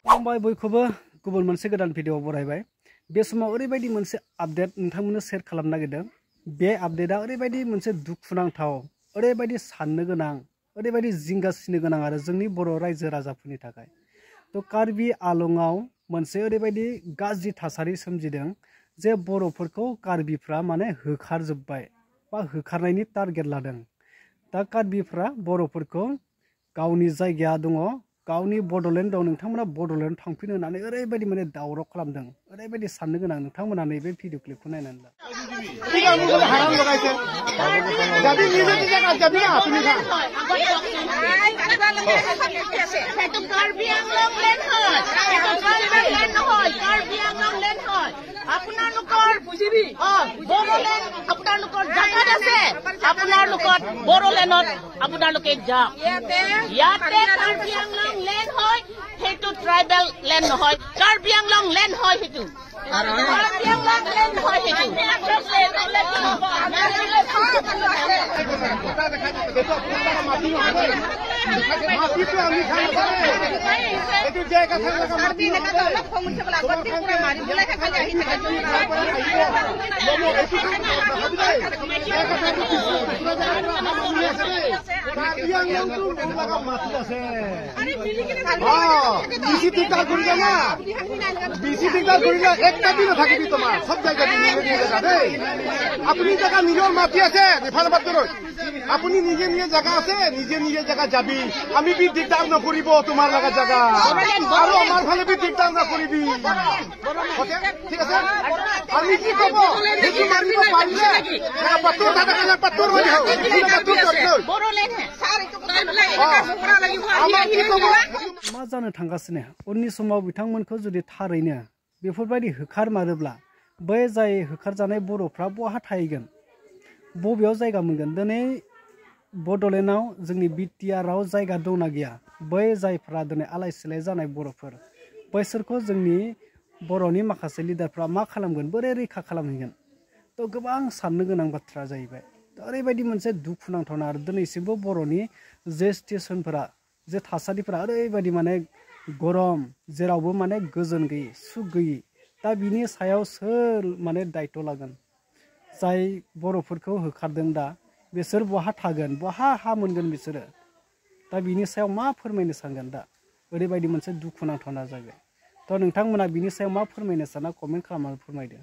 फंबाय बयखौबो गुबुन मोनसे गोदान भिडिअ बरायबाय बे समाव ओरैबायदि मोनसे आपडेट नोंथांमोननो शेयार खालामनो नागिरदों बे आपडेटआ ओरैबायदि मोनसे दुखुनांथाव ओरैबायदि साननो गोनां ओरैबायदि जिंगासिनो गोनां आरो जोंनि बर' रायजो राजाफोरनि थाखाय तो कार्बि आलंआव मोनसे ओरैबायदि गाज्रि थासारि सोमजिदों जे बर'फोरखौ कार्बिफ्रा माने होखारजोब्बाय बा होखारनायनि टारगेट लादों दा कार्बिफ्रा बर'फोरखौ गावनि जायगाया दङ गावनि बड'लेण्ड दं नोंथांमोना बड'लेण्ड थांफिनो होननानै ओरैबायदि माने दावराव खालामदों ओरैबायदि साननो गोनां नोंथांमोना नैबे भिडिअ क्लिपखौ नायनानै ला ट्राइबल लैंड নহয় कार्बি आंलং लैंड হয় হেতু कार्बি आंलং लैंड হয় হেতু মাটিটো আমি খাই এটো জায়গা থাকলে মাটি নেকা অলপ সমস্যা বলা গতি পুরা মারি বলে খালি আহি থাকে মমো এটো कार्बि आंलंটো লাগা মাটি আছে আরে মিলি কিনে বিসি টিকার করি না বিসি টিকার করি না একটা দিন থাকিবি তোমার সব জায়গা নিয়ে যাবে আপনি জায়গা নিজের মাটি আছে রেফার বাদ করো আপনি নিজে জায়গা আছে নিজে জায়গা যাবি আমি বি দিগদার নকরিব তোমার লাগা জায়গা আর আমার ভালে বি দিগদার নকরিবি ঠিক আছে আমি কি কব হেতু মারিব পারিলে পাত্তর দাদা কালা পাত্তর হই হাও পাত্তর করছো বড়লেন স্যার मा जानो थांगासिनो उननि समाव बिथांमोनखौ जुदि थारैनो बेफोरबायदि होखारमारोब्ला बै जाय होखारजानाय बर'फ्रा बहा थाहैगोन बबेयाव जायगा मोनगोन दिनै बड'लेण्डआव जोंनि बिटिआरआव जायगा दंना गैया बै जायफ्रा दिनै आलाय सिलाय जानाय बर'फोर बैसोरखौ जोंनि बर'नि माखासे लिडारफ्रा मा खालामगोन बोरै रैखा खालामहैगोन तो गोबां साननो गोनां बाथ्रा जाहैबाय ओरैबायदि मोनसे दुखुनांथावना आरो दिनैसिमबो बर'नि जे स्टेशनफोरा जे थासारिफोरा ओरैबायदि माने गरम जेरावबो माने गोजोन गैयै सुख गैयै दा बिनि सायाव सोर माने दायित्व लागोन जाय बर'फोरखौ होखारदों दा बिसोर बहा थागोन बहा हा मोनगोन बिसोरो दा बिनि सायाव मा फोरमायनो सानगोन दा ओरैबायदि मोनसे दुखुनांथावना जाबाय थ' नोंथांमोना बिनि सायाव मा फोरमायनो साना कमेन्ट खालामनानै फोरमायदो।